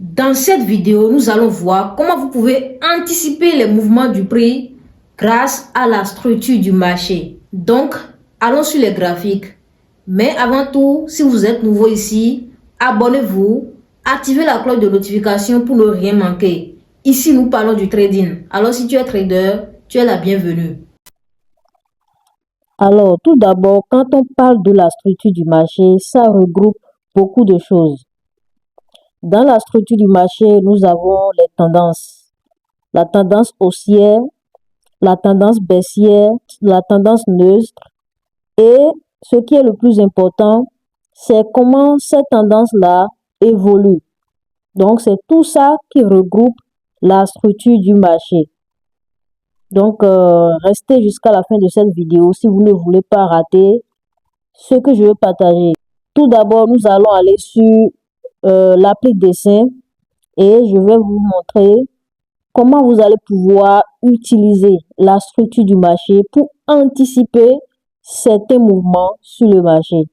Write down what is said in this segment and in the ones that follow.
Dans cette vidéo, nous allons voir comment vous pouvez anticiper les mouvements du prix grâce à la structure du marché. Donc, allons sur les graphiques. Mais avant tout, si vous êtes nouveau ici, abonnez-vous, activez la cloche de notification pour ne rien manquer. Ici, nous parlons du trading. Alors, si tu es trader, tu es la bienvenue. Alors, tout d'abord, quand on parle de la structure du marché, ça regroupe beaucoup de choses. Dans la structure du marché, nous avons les tendances. La tendance haussière, la tendance baissière, la tendance neutre. Et ce qui est le plus important, c'est comment ces tendances-là évoluent. Donc, c'est tout ça qui regroupe la structure du marché. Donc, restez jusqu'à la fin de cette vidéo si vous ne voulez pas rater ce que je veux partager. Tout d'abord, nous allons aller sur l'appli dessin et je vais vous montrer comment vous allez pouvoir utiliser la structure du marché pour anticiper certains mouvements sur le marché.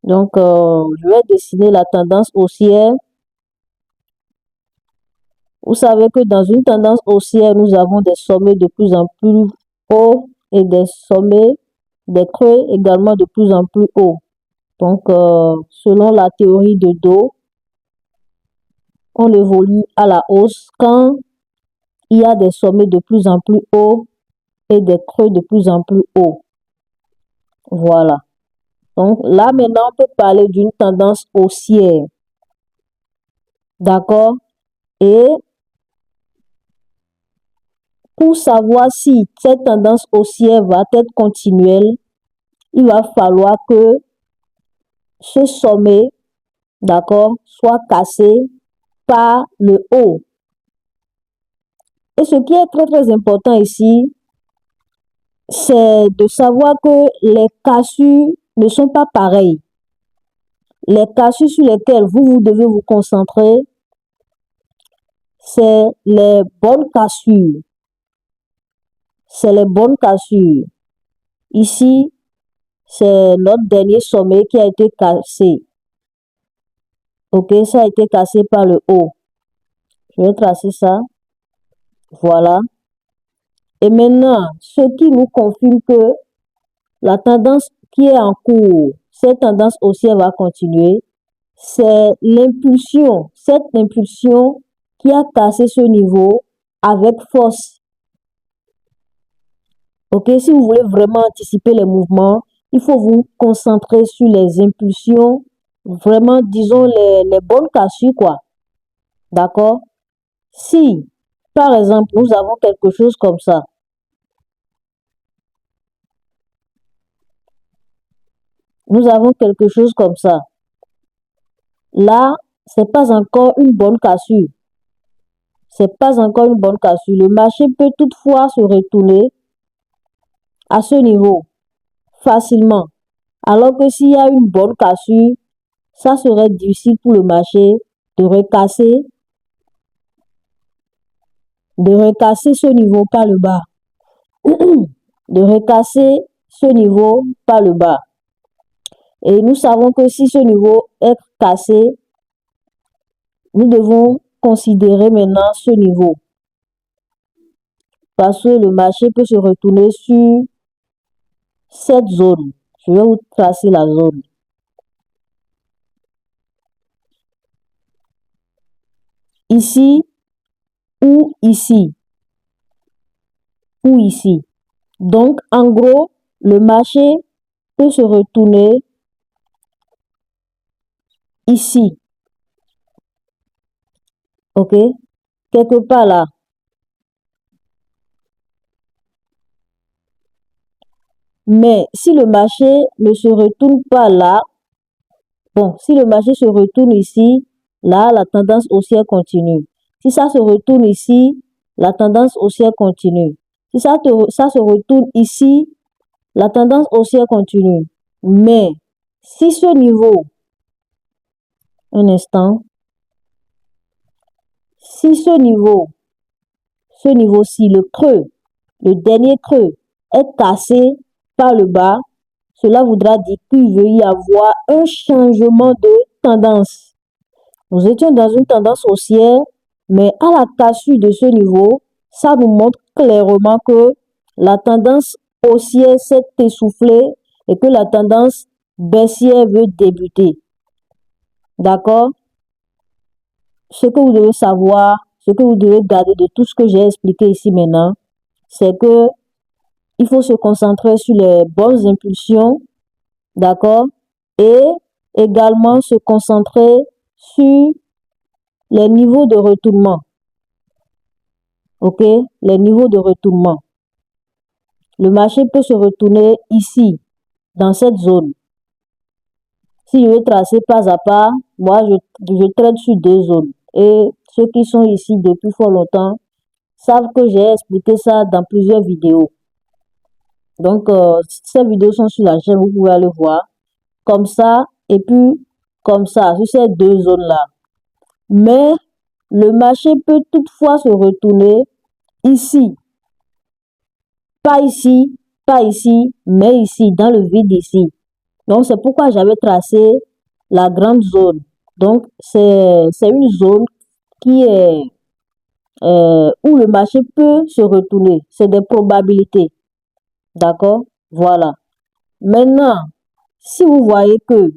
Donc, je vais dessiner la tendance haussière. Vous savez que dans une tendance haussière, nous avons des sommets de plus en plus hauts et des sommets, des creux également de plus en plus hauts. Donc, selon la théorie de Dow, on évolue à la hausse quand il y a des sommets de plus en plus hauts et des creux de plus en plus hauts. Voilà. Donc, là, maintenant, on peut parler d'une tendance haussière. D'accord? Et pour savoir si cette tendance haussière va être continuelle, il va falloir que ce sommet, d'accord, soit cassé par le haut. Et ce qui est très très important ici, c'est de savoir que les cassures ne sont pas pareilles. Les cassures sur lesquelles vous devez vous concentrer, c'est les bonnes cassures. C'est les bonnes cassures. Ici, c'est notre dernier sommet qui a été cassé. Ok, ça a été cassé par le haut. Je vais tracer ça. Voilà. Et maintenant, ce qui nous confirme que la tendance qui est en cours, cette tendance haussière va continuer, c'est l'impulsion, cette impulsion qui a cassé ce niveau avec force. Ok, si vous voulez vraiment anticiper les mouvements, il faut vous concentrer sur les impulsions, vraiment, disons, les bonnes cassures, quoi. D'accord? Si, par exemple, nous avons quelque chose comme ça, nous avons quelque chose comme ça. Là, c'est pas encore une bonne cassure. C'est pas encore une bonne cassure. Le marché peut toutefois se retourner à ce niveau facilement. Alors que s'il y a une bonne cassure, ça serait difficile pour le marché de recasser ce niveau par le bas. De recasser ce niveau par le bas. Et nous savons que si ce niveau est cassé, nous devons considérer maintenant ce niveau. Parce que le marché peut se retourner sur cette zone. Je vais vous tracer la zone. Ici ou ici. Ou ici. Donc, en gros, le marché peut se retourner ici. OK? Quelque part là. Mais si le marché ne se retourne pas là, bon, si le marché se retourne ici, là, la tendance haussière continue. Si ça se retourne ici, la tendance haussière continue. Si ça se retourne ici, la tendance haussière continue. Mais si ce niveau, un instant, si ce niveau-ci, le creux, le dernier creux, est cassé par le bas, cela voudra dire qu'il veut y avoir un changement de tendance. Nous étions dans une tendance haussière, mais à la cassure de ce niveau, ça nous montre clairement que la tendance haussière s'est essoufflée et que la tendance baissière veut débuter. D'accord? Ce que vous devez savoir, ce que vous devez garder de tout ce que j'ai expliqué ici maintenant, c'est que il faut se concentrer sur les bonnes impulsions, d'accord? Et également se concentrer sur les niveaux de retournement. Ok? Les niveaux de retournement. Le marché peut se retourner ici, dans cette zone. Si je veux tracer pas à pas, moi je traite sur deux zones. Et ceux qui sont ici depuis fort longtemps savent que j'ai expliqué ça dans plusieurs vidéos. Donc, ces vidéos sont sur la chaîne, vous pouvez aller voir. Comme ça, et puis comme ça, sur ces deux zones-là. Mais le marché peut toutefois se retourner ici. Pas ici, pas ici, mais ici, dans le vide ici. Donc, c'est pourquoi j'avais tracé la grande zone. Donc, c'est une zone qui est où le marché peut se retourner. C'est des probabilités. D'accord? Voilà. Maintenant, si vous voyez que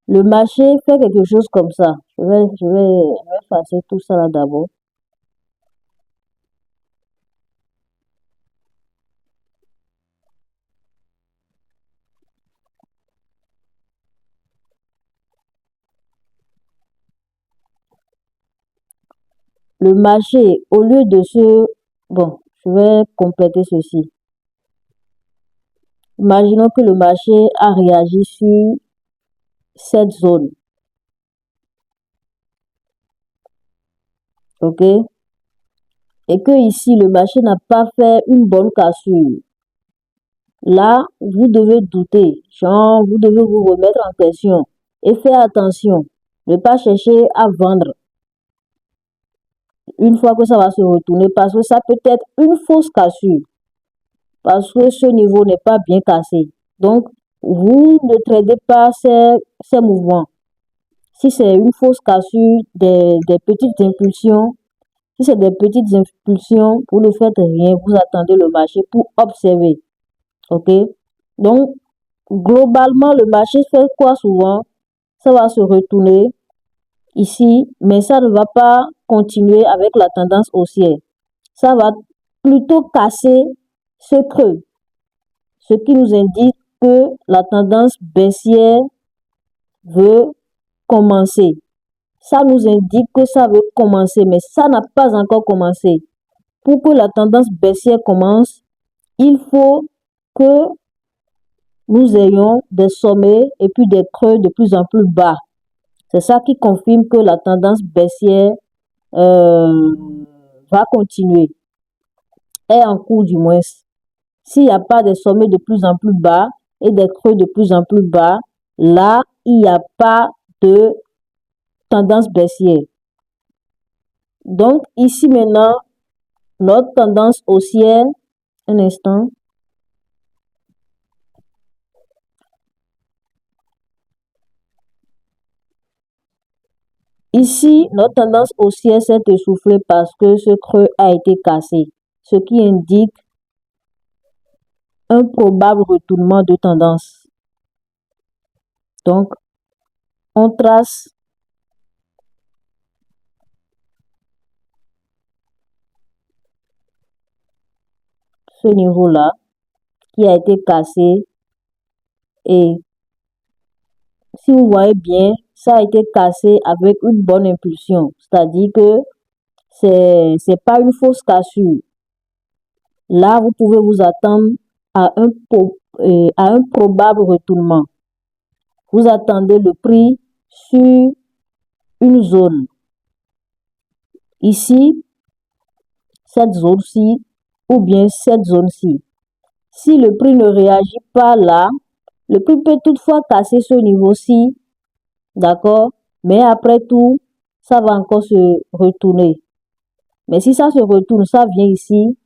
le marché fait quelque chose comme ça, je vais effacer tout ça là d'abord. Le marché, au lieu de se... Bon, je vais compléter ceci. Imaginons que le marché a réagi sur cette zone. OK? Et que ici, le marché n'a pas fait une bonne cassure. Là, vous devez douter. Genre, vous devez vous remettre en question et faire attention. Ne pas chercher à vendre une fois que ça va se retourner parce que ça peut être une fausse cassure. Parce que ce niveau n'est pas bien cassé. Donc, vous ne tradez pas ces mouvements. Si c'est une fausse cassure, des petites impulsions, si c'est des petites impulsions, vous ne faites rien, vous attendez le marché pour observer. OK? Donc, globalement, le marché fait quoi souvent? Ça va se retourner ici, mais ça ne va pas continuer avec la tendance haussière. Ça va plutôt casser ce creux, ce qui nous indique que la tendance baissière veut commencer. Ça nous indique que ça veut commencer, mais ça n'a pas encore commencé. Pour que la tendance baissière commence, il faut que nous ayons des sommets et puis des creux de plus en plus bas. C'est ça qui confirme que la tendance baissière va continuer, est en cours du moins. S'il n'y a pas de sommets de plus en plus bas et des creux de plus en plus bas, là, il n'y a pas de tendance baissière. Donc, ici maintenant, notre tendance haussière, un instant. Ici, notre tendance haussière s'est essoufflée parce que ce creux a été cassé, ce qui indique un probable retournement de tendance. Donc, on trace ce niveau-là qui a été cassé et si vous voyez bien, ça a été cassé avec une bonne impulsion, c'est-à-dire que c'est pas une fausse cassure. Là, vous pouvez vous attendre à un probable retournement. Vous attendez le prix sur une zone. Ici, cette zone-ci, ou bien cette zone-ci. Si le prix ne réagit pas là, le prix peut toutefois casser ce niveau-ci, d'accord? Mais après tout, ça va encore se retourner. Mais si ça se retourne, ça vient ici.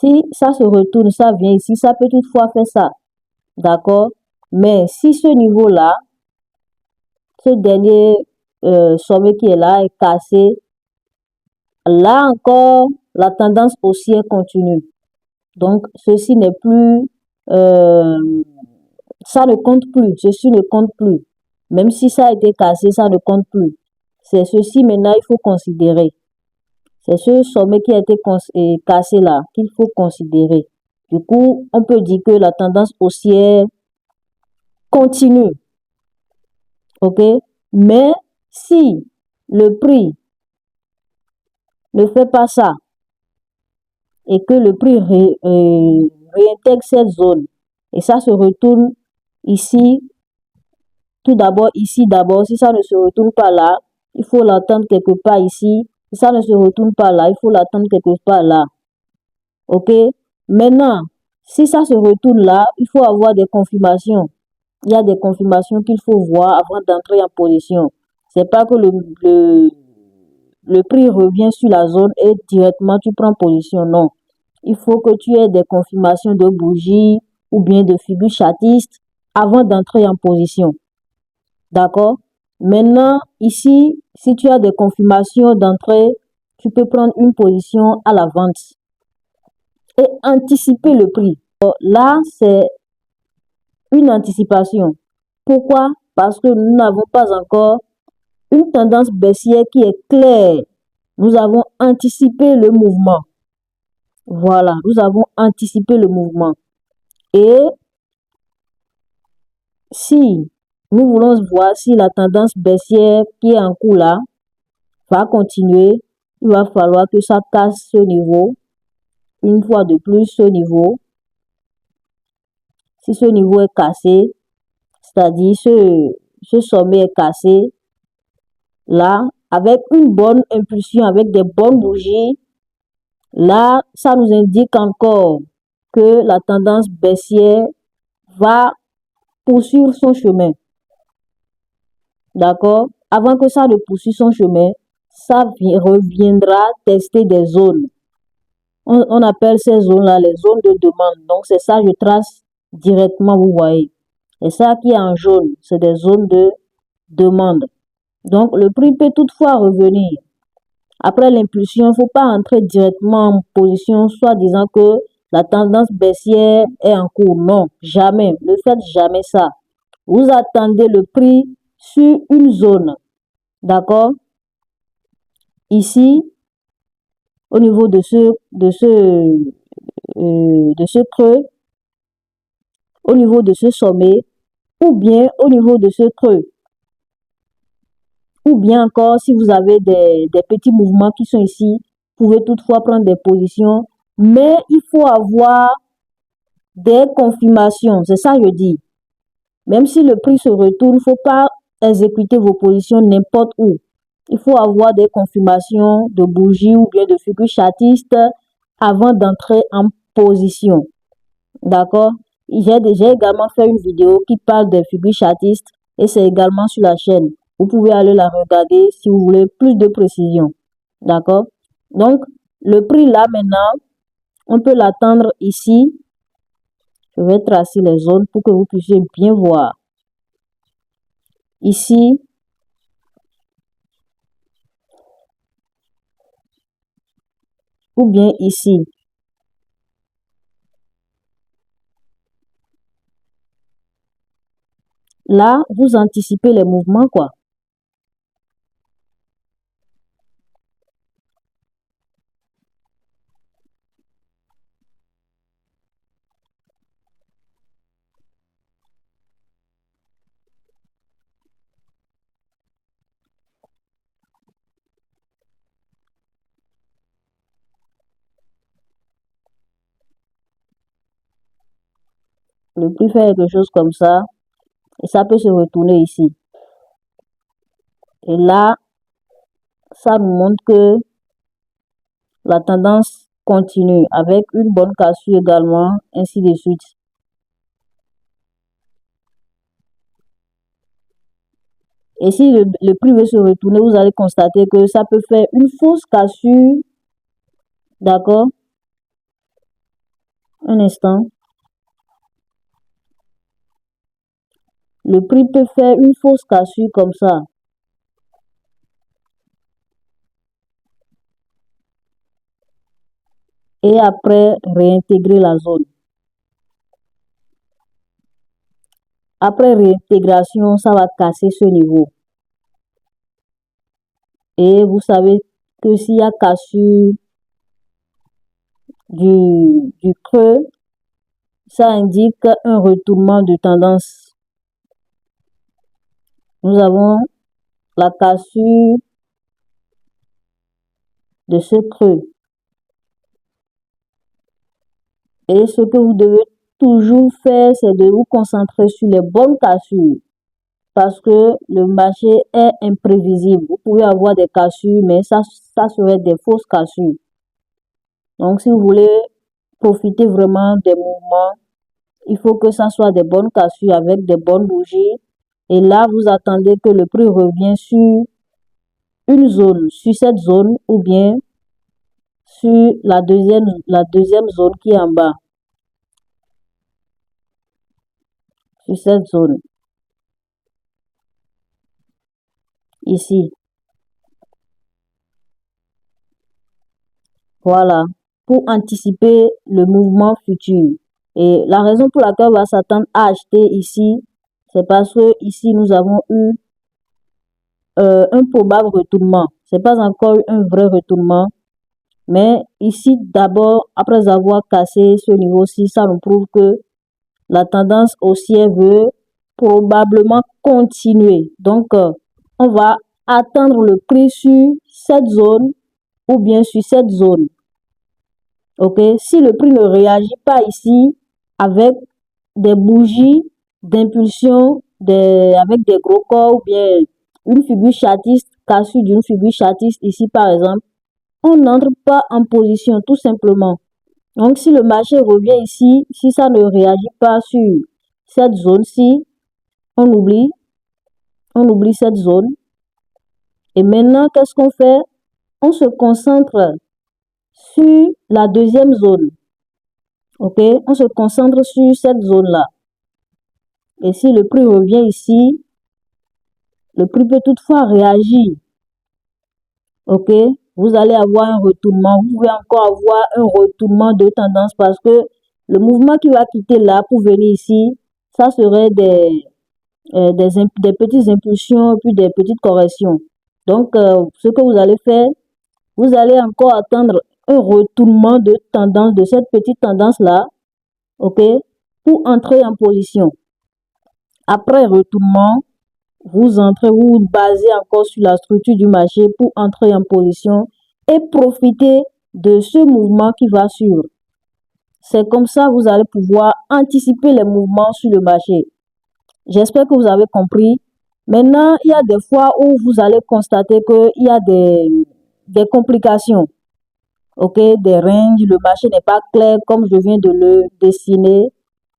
Si ça se retourne, ça vient ici, ça peut toutefois faire ça. D'accord? Mais si ce niveau-là, ce dernier sommet qui est là est cassé, là encore, la tendance haussière continue. Donc, ceci n'est plus, ça ne compte plus, ceci ne compte plus. Même si ça a été cassé, ça ne compte plus. C'est ceci maintenant, il faut considérer. C'est ce sommet qui a été cassé là qu'il faut considérer. Du coup, on peut dire que la tendance haussière continue. OK? Mais si le prix ne fait pas ça et que le prix réintègre cette zone et ça se retourne ici, tout d'abord ici d'abord, si ça ne se retourne pas là, il faut l'attendre quelque part ici. Si ça ne se retourne pas là, il faut l'attendre quelque part là. OK? Maintenant, si ça se retourne là, il faut avoir des confirmations. Il y a des confirmations qu'il faut voir avant d'entrer en position. C'est pas que le prix revient sur la zone et directement tu prends position. Non. Il faut que tu aies des confirmations de bougies ou bien de figures chartistes avant d'entrer en position. D'accord? Maintenant, ici, si tu as des confirmations d'entrée, tu peux prendre une position à la vente et anticiper le prix. Là, c'est une anticipation. Pourquoi? Parce que nous n'avons pas encore une tendance baissière qui est claire. Nous avons anticipé le mouvement. Voilà, nous avons anticipé le mouvement. Et si nous voulons voir si la tendance baissière qui est en cours là va continuer, il va falloir que ça casse ce niveau. Une fois de plus, ce niveau. Si ce niveau est cassé, c'est-à-dire ce sommet est cassé, là, avec une bonne impulsion, avec des bonnes bougies, là, ça nous indique encore que la tendance baissière va poursuivre son chemin. D'accord? Avant que ça ne poursuive son chemin, ça reviendra tester des zones. On appelle ces zones-là les zones de demande. Donc, c'est ça, je trace directement, vous voyez. Et ça qui est en jaune, c'est des zones de demande. Donc, le prix peut toutefois revenir. Après l'impulsion, il ne faut pas entrer directement en position, soit disant que la tendance baissière est en cours. Non, jamais. Ne faites jamais ça. Vous attendez le prix sur une zone. D'accord? Ici, au niveau de ce creux, au niveau de ce sommet, ou bien au niveau de ce creux. Ou bien encore, si vous avez des petits mouvements qui sont ici, vous pouvez toutefois prendre des positions, mais il faut avoir des confirmations. C'est ça que je dis. Même si le prix se retourne, il ne faut pas exécuter vos positions n'importe où. Il faut avoir des confirmations de bougies ou bien de figures chartistes avant d'entrer en position. D'accord? J'ai également fait une vidéo qui parle des figures chartistes et c'est également sur la chaîne. Vous pouvez aller la regarder si vous voulez plus de précision. D'accord? Donc, le prix là maintenant, on peut l'attendre ici. Je vais tracer les zones pour que vous puissiez bien voir. Ici, ou bien ici. Là, vous anticipez les mouvements, quoi. Le prix fait quelque chose comme ça et ça peut se retourner ici. Et là, ça nous montre que la tendance continue avec une bonne cassure également, ainsi de suite. Et si le prix veut se retourner, vous allez constater que ça peut faire une fausse cassure, d'accord? Un instant. Le prix peut faire une fausse cassure comme ça. Et après, réintégrer la zone. Après réintégration, ça va casser ce niveau. Et vous savez que s'il y a cassure du creux, ça indique un retournement de tendance. Nous avons la cassure de ce creux. Et ce que vous devez toujours faire, c'est de vous concentrer sur les bonnes cassures. Parce que le marché est imprévisible. Vous pouvez avoir des cassures, mais ça serait des fausses cassures. Donc, si vous voulez profiter vraiment des mouvements, il faut que ça soit des bonnes cassures avec des bonnes bougies. Et là, vous attendez que le prix revienne sur une zone, sur cette zone ou bien sur la deuxième zone qui est en bas. Sur cette zone. Ici. Voilà. Pour anticiper le mouvement futur. Et la raison pour laquelle on va s'attendre à acheter ici, c'est parce que ici nous avons eu un probable retournement. C'est pas encore un vrai retournement. Mais ici, d'abord, après avoir cassé ce niveau-ci, ça nous prouve que la tendance haussière veut probablement continuer. Donc, on va attendre le prix sur cette zone ou bien sur cette zone. Ok, si le prix ne réagit pas ici avec des bougies d'impulsion, avec des gros corps ou bien une figure chartiste, cassure d'une figure chartiste ici par exemple, on n'entre pas en position tout simplement. Donc si le marché revient ici, si ça ne réagit pas sur cette zone-ci, on oublie cette zone. Et maintenant, qu'est-ce qu'on fait? On se concentre sur la deuxième zone. Ok, on se concentre sur cette zone-là. Et si le prix revient ici, le prix peut toutefois réagir. Ok, vous allez avoir un retournement. Vous pouvez encore avoir un retournement de tendance parce que le mouvement qui va quitter là pour venir ici, ça serait des petites impulsions puis des petites corrections. Donc, ce que vous allez faire, vous allez encore attendre un retournement de tendance de cette petite tendance-là, ok, pour entrer en position. Après retournement, vous entrez, vous vous basez encore sur la structure du marché pour entrer en position et profiter de ce mouvement qui va suivre. C'est comme ça que vous allez pouvoir anticiper les mouvements sur le marché. J'espère que vous avez compris. Maintenant, il y a des fois où vous allez constater qu'il y a des complications. Ok, des ranges, le marché n'est pas clair comme je viens de le dessiner.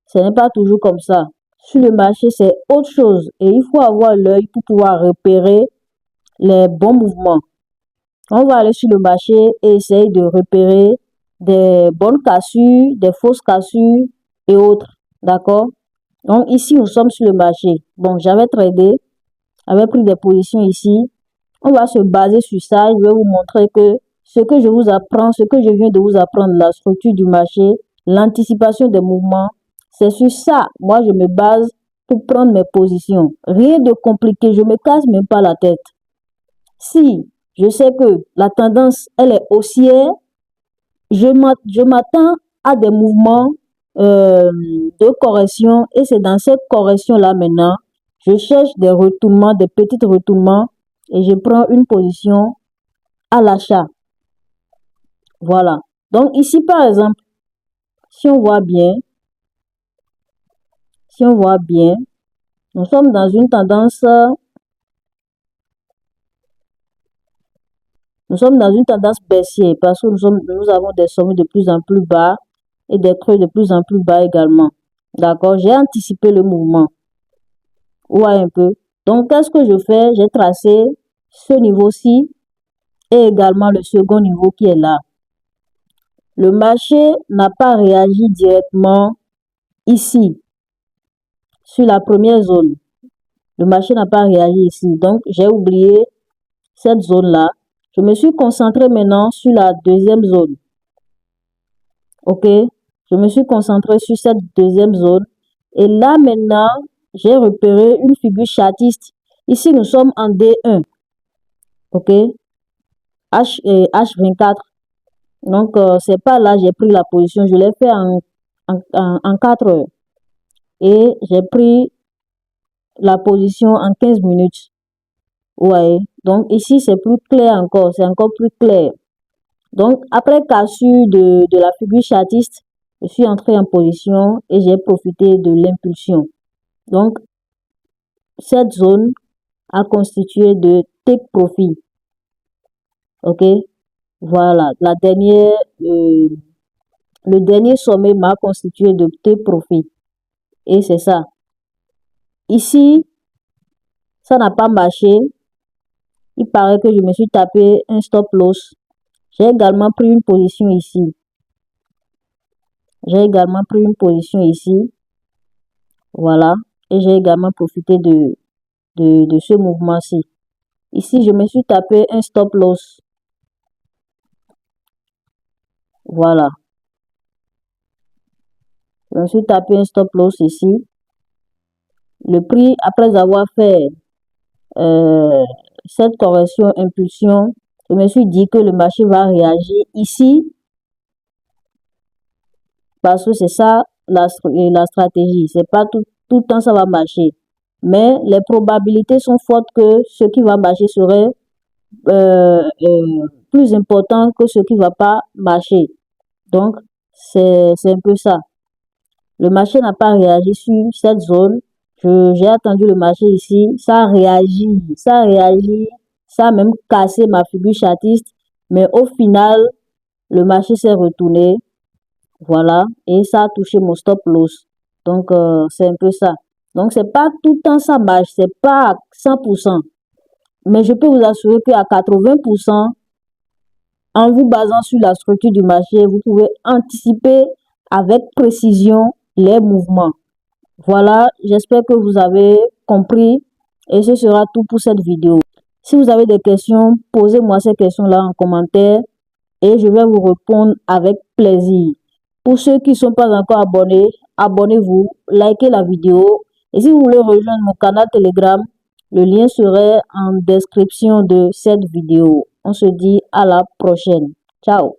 Ce n'est pas toujours comme ça. Sur le marché, c'est autre chose et il faut avoir l'œil pour pouvoir repérer les bons mouvements. On va aller sur le marché et essayer de repérer des bonnes cassures, des fausses cassures et autres. D'accord? Donc ici, nous sommes sur le marché. Bon, j'avais tradé, j'avais pris des positions ici. On va se baser sur ça. Je vais vous montrer que ce que je vous apprends, ce que je viens de vous apprendre, la structure du marché, l'anticipation des mouvements, c'est sur ça. Moi, je me base pour prendre mes positions. Rien de compliqué. Je me casse même pas la tête. Si je sais que la tendance, elle est haussière, je m'attends à des mouvements de correction et c'est dans cette correction-là maintenant, je cherche des retournements, des petits retournements et je prends une position à l'achat. Voilà. Donc ici, par exemple, si on voit bien, nous sommes dans une tendance baissière parce que nous avons des sommets de plus en plus bas et des creux de plus en plus bas également. D'accord? J'ai anticipé le mouvement. Ouais, un peu. Donc, qu'est-ce que je fais? J'ai tracé ce niveau-ci et également le second niveau qui est là. Le marché n'a pas réagi directement ici, sur la première zone. Le marché n'a pas réagi ici. Donc, j'ai oublié cette zone-là. Je me suis concentré maintenant sur la deuxième zone. OK? Je me suis concentré sur cette deuxième zone. Et là, maintenant, j'ai repéré une figure chartiste. Ici, nous sommes en D1. OK? H24. Donc, c'est pas là j'ai pris la position. Je l'ai fait en 4 heures. Et j'ai pris la position en 15 minutes. Ouais. Donc, ici, c'est plus clair encore. C'est encore plus clair. Donc, après cassure de la figure chartiste, je suis entré en position et j'ai profité de l'impulsion. Donc, cette zone a constitué de take profit. OK? Voilà. Le dernier sommet m'a constitué de take profit. Et c'est ça. Ici, ça n'a pas marché. Il paraît que je me suis tapé un stop loss. J'ai également pris une position ici. Voilà. Et j'ai également profité de ce mouvement-ci. Ici, je me suis tapé un stop loss. Voilà. Je me suis tapé un stop loss ici. Le prix, après avoir fait cette correction impulsion, je me suis dit que le marché va réagir ici parce que c'est ça la stratégie. C'est pas tout le temps ça va marcher. Mais les probabilités sont fortes que ce qui va marcher serait plus important que ce qui ne va pas marcher. Donc, c'est un peu ça. Le marché n'a pas réagi sur cette zone. J'ai attendu le marché ici. Ça a réagi. Ça a même cassé ma figure chartiste. Mais au final, le marché s'est retourné. Voilà. Et ça a touché mon stop loss. Donc, c'est un peu ça. Donc, c'est pas tout le temps ça marche. C'est pas à 100%. Mais je peux vous assurer qu'à 80%, en vous basant sur la structure du marché, vous pouvez anticiper avec précision les mouvements. Voilà, j'espère que vous avez compris et ce sera tout pour cette vidéo. Si vous avez des questions, posez-moi ces questions-là en commentaire et je vais vous répondre avec plaisir. Pour ceux qui ne sont pas encore abonnés, abonnez-vous, likez la vidéo et si vous voulez rejoindre mon canal Telegram, le lien serait en description de cette vidéo. On se dit à la prochaine. Ciao.